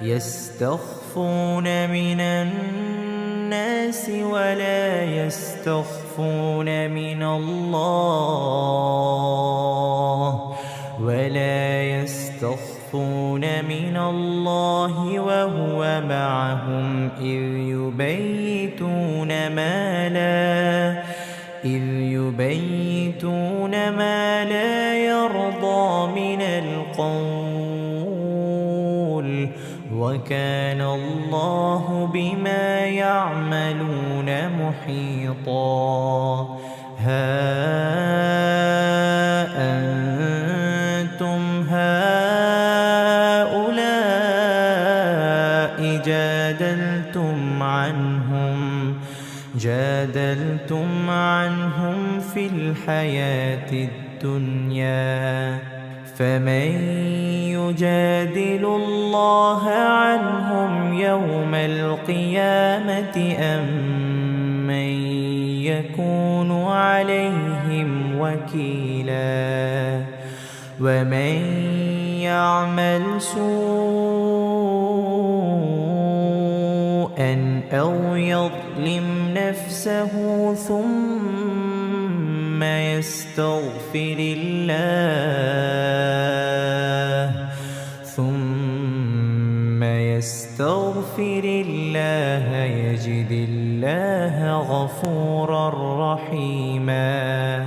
يستخفون من الناس ولا يستخفون من الله وهو معهم إذ يبيتون ما لا يرضى من القول وكان الله بما يعملون محيطا. ها أنتم هؤلاء جادلتم عنهم في الحياة الدنيا فمن يجادل الله عنهم يوم القيامة أم من يكون عليهم وكيلا. ومن يعمل سوءا أو يظلم نفسه ثم يستغفر الله يجد الله غفورا رحيما.